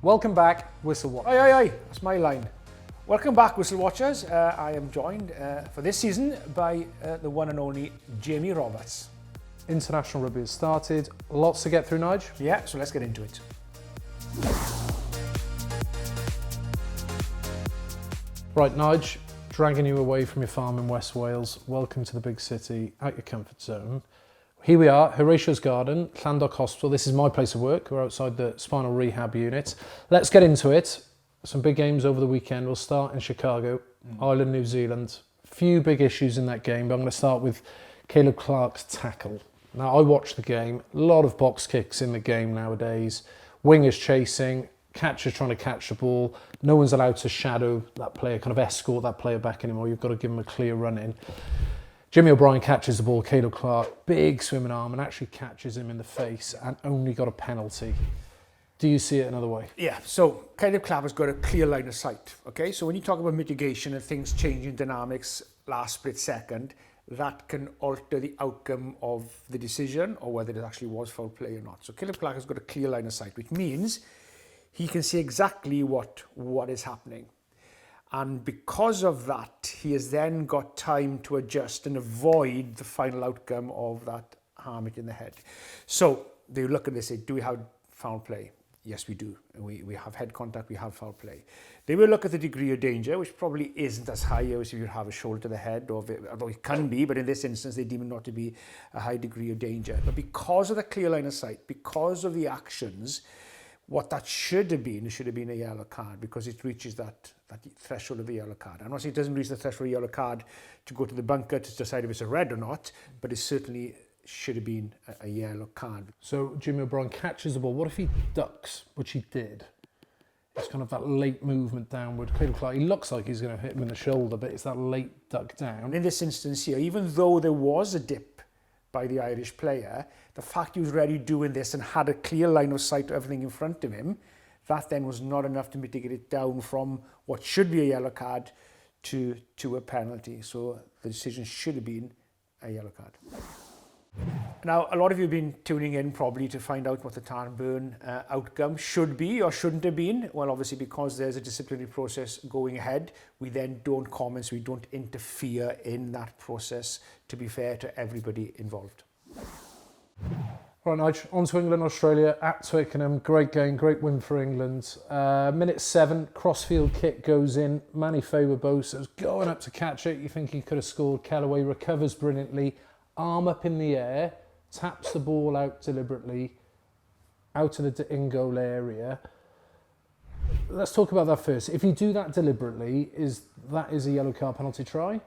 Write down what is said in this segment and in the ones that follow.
Welcome back, Whistle Watch. Aye, aye, aye, that's my line. Welcome back, Whistle Watchers. I am joined for this season by the one and only Jamie Roberts. International rugby has started. Lots to get through, Nige. Yeah, so let's get into it. Right, Nige, dragging you away from your farm in West Wales. Welcome to the big city, out your comfort zone. Here we are, Horatio's Garden, Llandoch Hospital. This is my place of work. We're outside the spinal rehab unit. Let's get into it. Some big games over the weekend. We'll start in Chicago, Ireland, New Zealand. Few big issues in that game, but I'm going to start with Caleb Clarke's tackle. Now, I watched the game. A lot of box kicks in the game nowadays. Wingers chasing, catchers trying to catch the ball. No one's allowed to shadow that player, kind of escort that player back anymore. You've got to give him a clear run in. Jimmy O'Brien catches the ball, Caleb Clarke, big swimming arm, and actually catches him in the face and only got a penalty. Do you see it another way? Yeah, so Caleb Clarke has got a clear line of sight, okay? So when you talk about mitigation and things changing dynamics last split second, that can alter the outcome of the decision or whether it actually was foul play or not. So Caleb Clarke has got a clear line of sight, which means he can see exactly what is happening. And because of that, he has then got time to adjust and avoid the final outcome of that harm in the head. So they look at this and say, do we have foul play? Yes, we do. We have head contact, we have foul play. They will look at the degree of danger, which probably isn't as high as if you have a shoulder to the head, although it can be, but in this instance, they deem it not to be a high degree of danger. But because of the clear line of sight, because of the actions, what that should have been a yellow card because it reaches that threshold of the yellow card. I'm not saying it doesn't reach the threshold of the yellow card to go to the bunker to decide if it's a red or not, but it certainly should have been a yellow card. So Jimmy O'Brien catches the ball. What if he ducks, which he did? It's kind of that late movement downward. Caleb Clarke, he looks like he's going to hit him in the shoulder, but it's that late duck down. And in this instance here, even though there was a dip by the Irish player, the fact he was already doing this and had a clear line of sight to everything in front of him, that then was not enough to mitigate it down from what should be a yellow card to a penalty. So the decision should have been a yellow card. Now, a lot of you have been tuning in probably to find out what the tar and burn outcome should be or shouldn't have been. Well, obviously, because there's a disciplinary process going ahead, we then don't comment, so we don't interfere in that process, to be fair to everybody involved. Right, Nige, on to England, Australia, at Twickenham. Great game, great win for England. Minute 7, crossfield kick goes in. Manny Faber-Bosa's going up to catch it. You think he could have scored. Kellaway recovers brilliantly. Arm up in the air, taps the ball out deliberately, out of the in-goal area. Let's talk about that first. If you do that deliberately, is a yellow card penalty try?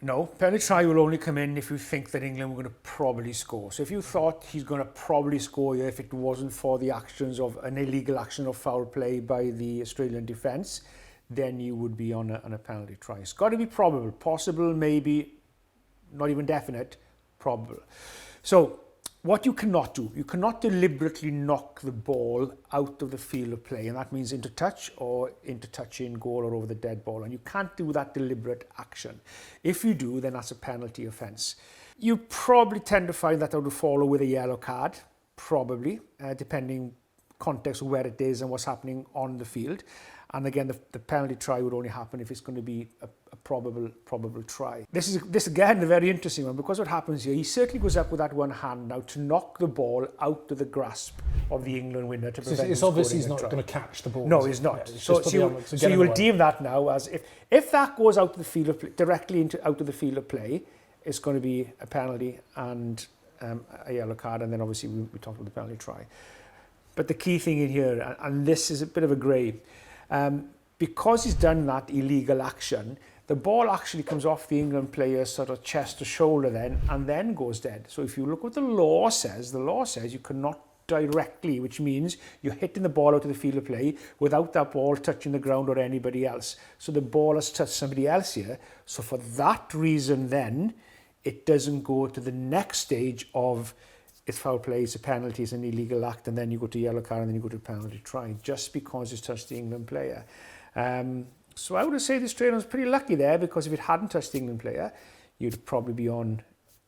No, penalty try will only come in if you think that England were going to probably score. So if you thought he's going to probably score here if it wasn't for the actions of an illegal action of foul play by the Australian defence, then you would be on a penalty try. It's got to be probable, possible, maybe, not even definite, probable. So what you cannot do, you cannot deliberately knock the ball out of the field of play, and that means into touch or into touching goal or over the dead ball, and you can't do that deliberate action. If you do, then that's a penalty offence. You probably tend to find that would follow with a yellow card, probably, depending context of where it is and what's happening on the field. And again, the penalty try would only happen if it's going to be a probable try. This is again a very interesting one, because what happens here, he certainly goes up with that one hand now to knock the ball out of the grasp of the England winner to prevent It's obvious he's not going to catch the ball. No, he's not. Yeah, so you will deem that now as if that goes out of the field of play, directly out of the field of play, it's going to be a penalty and a yellow card, and then obviously we talked about the penalty try. But the key thing in here, and this is a bit of a grey, because he's done that illegal action, the ball actually comes off the England player's sort of chest to shoulder and then goes dead. So if you look what the law says you cannot directly, which means you're hitting the ball out of the field of play without that ball touching the ground or anybody else. So the ball has touched somebody else here. So for that reason then, it doesn't go to the next stage of it's foul play, it's a penalty, it's an illegal act, and then you go to yellow card and then you go to penalty try, just because it's touched the England player. So I would say the Australians pretty lucky there, because if it hadn't touched the England player, you'd probably be on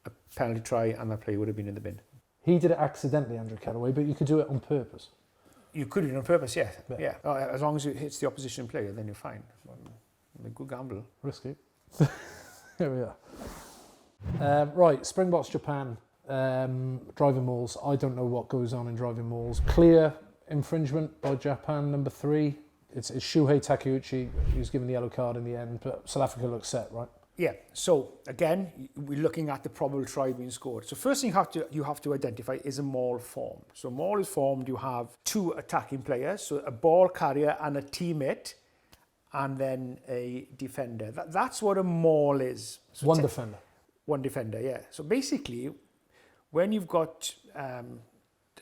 a penalty try and that player would have been in the bin. He did it accidentally, Andrew Kellaway, but you could do it on purpose. You could do it on purpose, yeah. As long as it hits the opposition player, then you're fine. A good gamble. Risky. Here we are. Right, Springboks Japan, driving mauls. I don't know what goes on in driving mauls. Clear infringement by Japan, number 3. It's Shuhei Takeuchi who's given the yellow card in the end, but South Africa looks set, right? Yeah, so again, we're looking at the probable try being scored. So first thing you have to identify is a maul formed. So maul is formed, you have 2 attacking players, so a ball carrier and a teammate, and then a defender. That's what a maul is. So One defender. One defender, yeah. So basically, when you've got a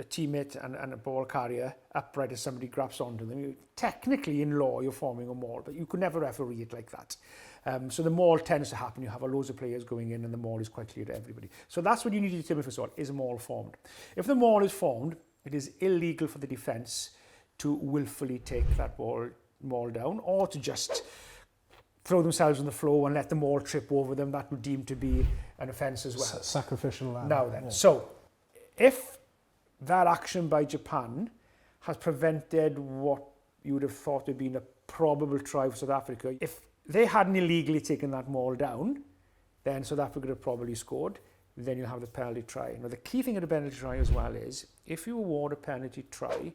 teammate and a ball carrier upright as somebody grabs onto them, technically in law you're forming a maul, but you could never referee it like that. So the maul tends to happen, you have a loads of players going in and the maul is quite clear to everybody. So that's what you need to determine first of all, is a maul formed? If the maul is formed, it is illegal for the defence to willfully take that maul down, or to just throw themselves on the floor and let the maul trip over them. That would deem to be an offence as well. Sacrificial lamb. Now then, yeah. So if that action by Japan has prevented what you would have thought had been a probable try for South Africa, if they hadn't illegally taken that maul down, then South Africa would have probably scored. Then you have the penalty try. Now the key thing at a penalty try as well is, if you award a penalty try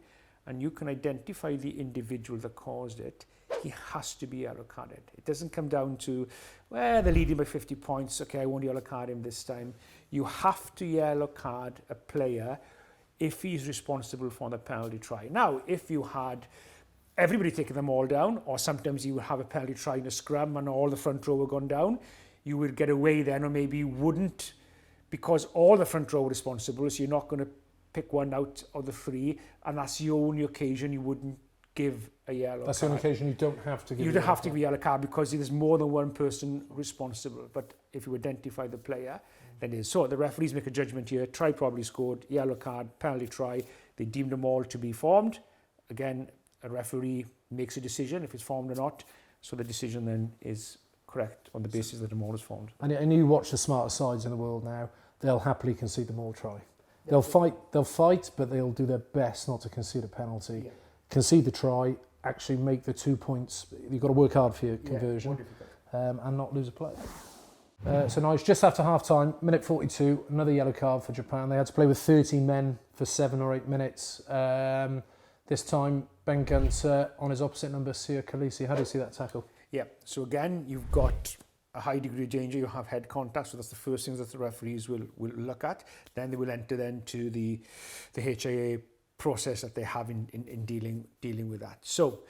and you can identify the individual that caused it, he has to be yellow carded. It doesn't come down to, well, they're leading by 50 points, okay, I won't yellow card him this time. You have to yellow card a player if he's responsible for the penalty try. Now, if you had everybody taking them all down, or sometimes you would have a penalty try in a scrum and all the front row were gone down, you would get away then, or maybe you wouldn't, because all the front row were responsible, so you're not going to pick one out of the 3, and that's the only occasion you wouldn't give a yellow card. That's the only occasion you don't have to give You don't have to give a yellow card because there's more than one person responsible. But if you identify the player, then it is. So the referees make a judgment here, try probably scored, yellow card, penalty try. They deem them all to be formed. Again, a referee makes a decision if it's formed or not. So the decision then is correct on the basis that the maul is formed. And you watch the smarter sides in the world now, they'll happily concede the maul try. They'll fight, but they'll do their best not to concede a penalty. Yeah. Concede the try, actually make the 2 points. You've got to work hard for your conversion, and not lose a play. So Nigel, just after half-time, minute 42, another yellow card for Japan. They had to play with 13 men for 7 or 8 minutes. This time, Ben Gunter on his opposite number, Sia Khaleesi. How do you see that tackle? Yeah, so again, you've got a high degree of danger. You have head contact, so that's the first things that the referees will look at. Then they will enter then to the HIA process that they have in dealing with that. So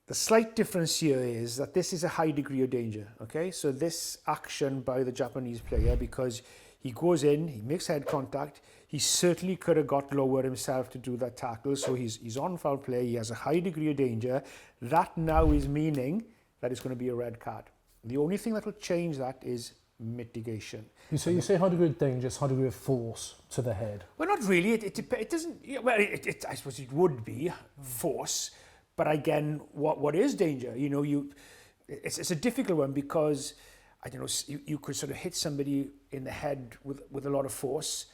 the slight difference here is that this is a high degree of danger, okay? So this action by the Japanese player, because he goes in, he makes head contact, he certainly could have got lower himself to do that tackle, so he's on foul play, he has a high degree of danger. That now is meaning that it's going to be a red card. The only thing that will change that is mitigation. You say high degree of danger, high degree of force to the head. Well, not really. It doesn't. Well, I suppose it would be force, but again, what is danger? You know, it's a difficult one because I don't know. You could sort of hit somebody in the head with a lot of force,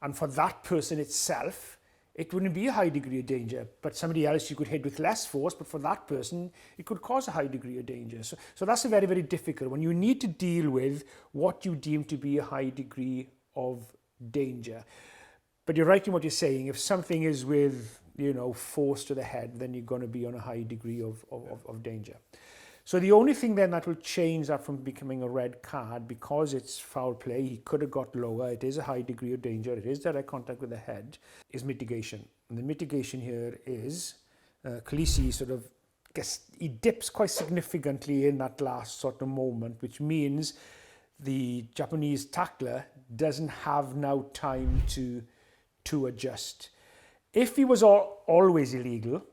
and for that person itself, it wouldn't be a high degree of danger. But somebody else you could hit with less force, but for that person, it could cause a high degree of danger. So that's a very, very difficult one. You need to deal with what you deem to be a high degree of danger. But you're right in what you're saying. If something is with, force to the head, then you're going to be on a high degree of danger. So the only thing then that will change that from becoming a red card, because it's foul play, he could have got lower, it is a high degree of danger, it is direct contact with the head, is mitigation. And the mitigation here is Khaleesi sort of he dips quite significantly in that last sort of moment, which means the Japanese tackler doesn't have now time to adjust. If he was always illegal,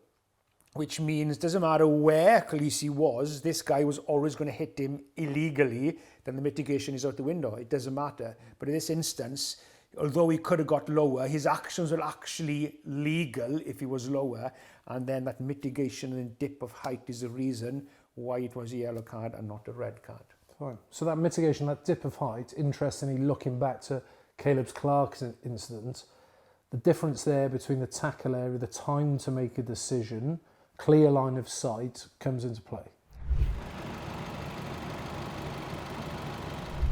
which means doesn't matter where Khaleesi was, this guy was always going to hit him illegally, then the mitigation is out the window. It doesn't matter. But in this instance, although he could have got lower, his actions were actually legal if he was lower, and then that mitigation and dip of height is the reason why it was a yellow card and not a red card. Fine. So that mitigation, that dip of height, interestingly looking back to Caleb Clarke's incident, the difference there between the tackle area, the time to make a decision, clear line of sight comes into play.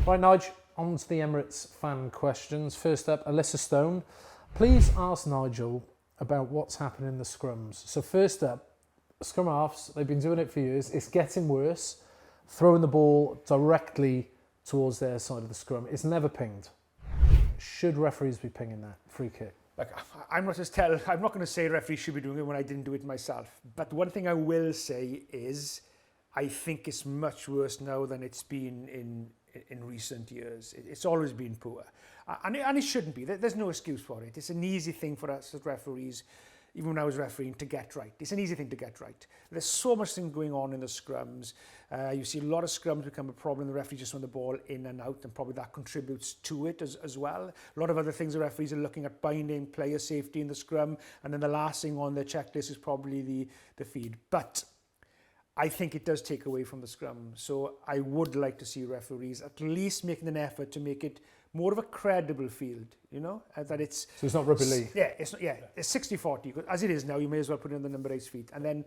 Right, Nigel, on to the Emirates fan questions. First up, Alyssa Stone. Please ask Nigel about what's happening in the scrums. So first up, scrum halves, they've been doing it for years. It's getting worse. Throwing the ball directly towards their side of the scrum. It's never pinged. Should referees be pinging that free kick? Like, I'm not going to say referees should be doing it when I didn't do it myself. But one thing I will say is, I think it's much worse now than it's been in recent years. It's always been poor. And it shouldn't be. There's no excuse for it. It's an easy thing for us as referees, even when I was refereeing, to get right. It's an easy thing to get right. There's so much thing going on in the scrums. You see a lot of scrums become a problem. The referee just want the ball in and out, and probably that contributes to it as well. A lot of other things the referees are looking at, binding player safety in the scrum, and then the last thing on their checklist is probably the feed. But I think it does take away from the scrum. So I would like to see referees at least making an effort to make it more of a credible field, you know, that it's... So it's not rugby league? Yeah, it's 60-40. As it is now, you may as well put in the number 8 feet. And then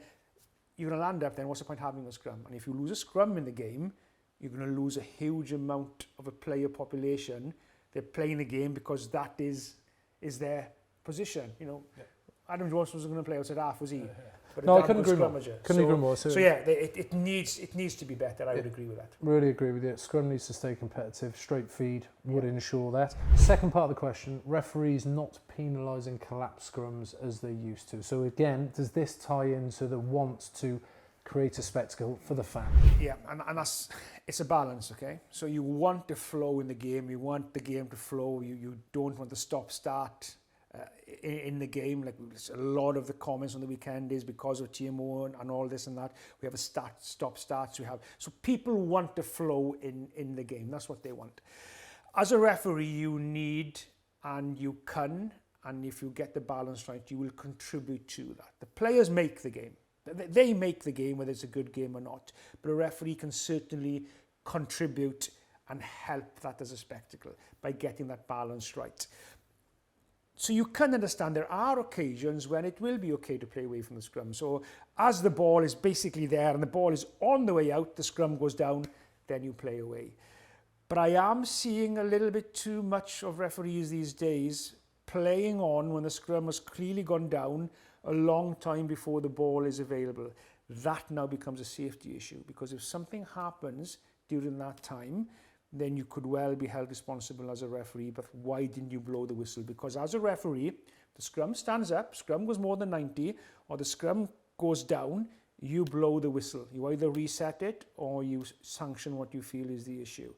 you're going to land up, then what's the point having a scrum? And if you lose a scrum in the game, you're going to lose a huge amount of a player population. They're playing the game because that is their position, you know. Yeah. Adam Jones was going to play outside half, was he? But no, I couldn't agree more. Couldn't agree more. So yeah, it needs to be better. I would agree with that. Really agree with you. Scrum needs to stay competitive. Straight feed would ensure that. Second part of the question: referees not penalising collapse scrums as they used to. So again, does this tie into the want to create a spectacle for the fan? Yeah, and it's a balance, okay? So you want the flow in the game. You want the game to flow. You don't want the stop-start. In the game, like a lot of the comments on the weekend is because of TMO and all this and that. We have a stop-starts. So people want the flow in the game. That's what they want. As a referee, you need and you can, and if you get the balance right, you will contribute to that. The players make the game. They make the game, whether it's a good game or not. But a referee can certainly contribute and help that as a spectacle by getting that balance right. So you can understand there are occasions when it will be okay to play away from the scrum. So as the ball is basically there and the ball is on the way out, the scrum goes down, then you play away. But I am seeing a little bit too much of referees these days playing on when the scrum has clearly gone down a long time before the ball is available. That now becomes a safety issue, because if something happens during that time, then you could well be held responsible as a referee. But why didn't you blow the whistle? Because as a referee, the scrum stands up, scrum goes more than 90, or the scrum goes down, you blow the whistle. You either reset it or you sanction what you feel is the issue.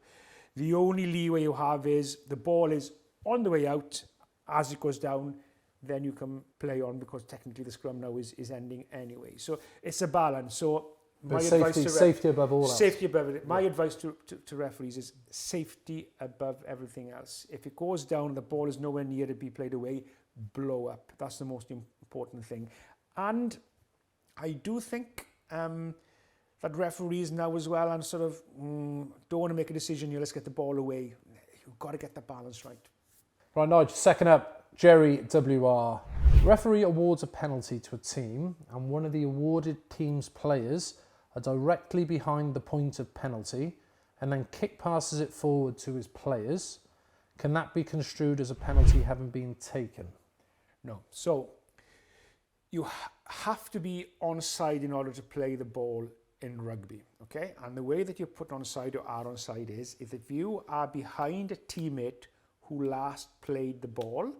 The only leeway you have is the ball is on the way out, as it goes down, then you can play on, because technically the scrum now is ending anyway. So it's a balance. So my safety above all else. Safety above it. My advice to referees is safety above everything else. If it goes down, the ball is nowhere near to be played away, blow up. That's the most important thing. And I do think that referees now as well, and sort of don't want to make a decision, let's get the ball away. You've got to get the balance right. Right, Nigel, second up, Jerry WR. Referee awards a penalty to a team, and one of the awarded team's players are directly behind the point of penalty and then kick passes it forward to his players. Can that be construed as a penalty having been taken? No. So you have to be onside in order to play the ball in rugby, okay? And the way that you put onside or are onside is if you are behind a teammate who last played the ball,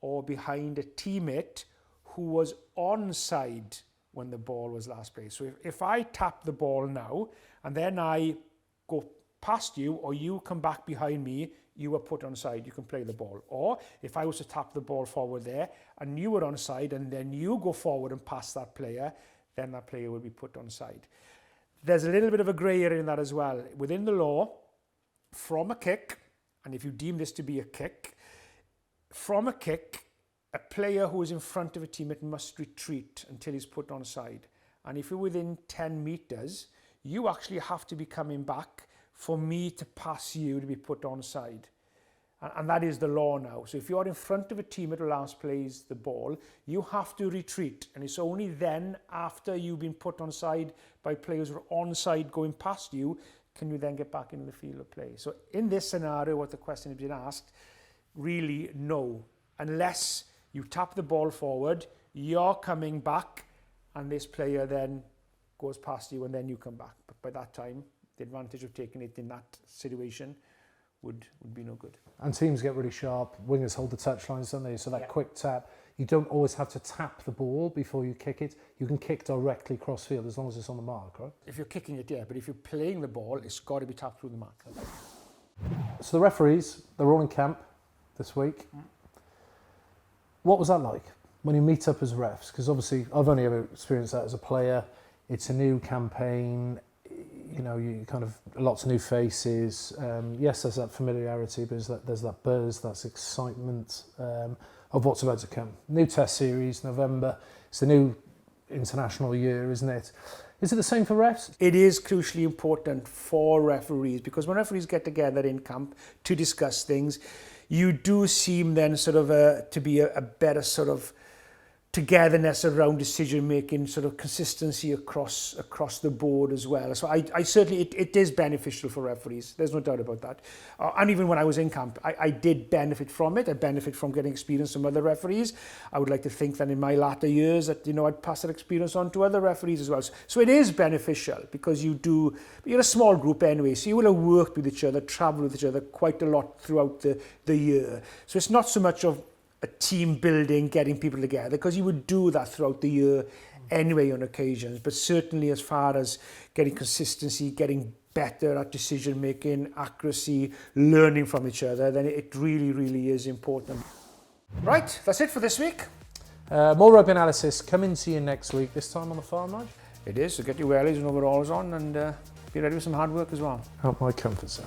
or behind a teammate who was onside when the ball was last played. So if I tap the ball now, and then I go past you, or you come back behind me, you are put onside, you can play the ball. Or if I was to tap the ball forward there, and you were onside, and then you go forward and pass that player, then that player will be put onside. There's a little bit of a grey area in that as well. Within the law, from a kick, and if you deem this to be a kick, from a kick, a player who is in front of a teammate must retreat until he's put onside. And if you're within 10 metres, you actually have to be coming back for me to pass you to be put onside. And that is the law now. So if you're in front of a team that last plays the ball, you have to retreat. And it's only then, after you've been put on side by players who are on side going past you, can you then get back into the field of play. So in this scenario, what the question has been asked, really no. Unless you tap the ball forward, you're coming back, and this player then goes past you, and then you come back. But by that time, the advantage of taking it in that situation would be no good. And teams get really sharp. Wingers hold the touchlines, don't they? So that quick tap, you don't always have to tap the ball before you kick it. You can kick directly cross field as long as it's on the mark, right? If you're kicking it, yeah, but if you're playing the ball, it's got to be tapped through the mark. So the referees, they're all in camp this week. What was that like when you meet up as refs? Because obviously I've only ever experienced that as a player. It's a new campaign. You know, you kind of lots of new faces. Yes, there's that familiarity, but there's that buzz, that's excitement of what's about to come. New Test series, November. It's the new international year, isn't it? Is it the same for refs? It is crucially important for referees, because when referees get together in camp to discuss things, you do seem then sort of to be a better sort of togetherness around decision making, sort of consistency across the board as well. So I certainly, it is beneficial for referees. There's no doubt about that. And even when I was in camp, I did benefit from it. I benefit from getting experience from other referees. I would like to think that in my latter years that, you know, I'd pass that experience on to other referees as well. So it is beneficial, because you're a small group anyway, so you will have worked with each other, travelled with each other quite a lot throughout the year. So it's not so much of a team building, getting people together, because you would do that throughout the year anyway on occasions. But certainly as far as getting consistency, getting better at decision making, accuracy, learning from each other, then it really, really is important. Right, that's it for this week. More rugby analysis coming to you next week, this time on the farm, Nigel. It is, so get your wellies and overalls on, and be ready with some hard work as well. Out my comfort zone.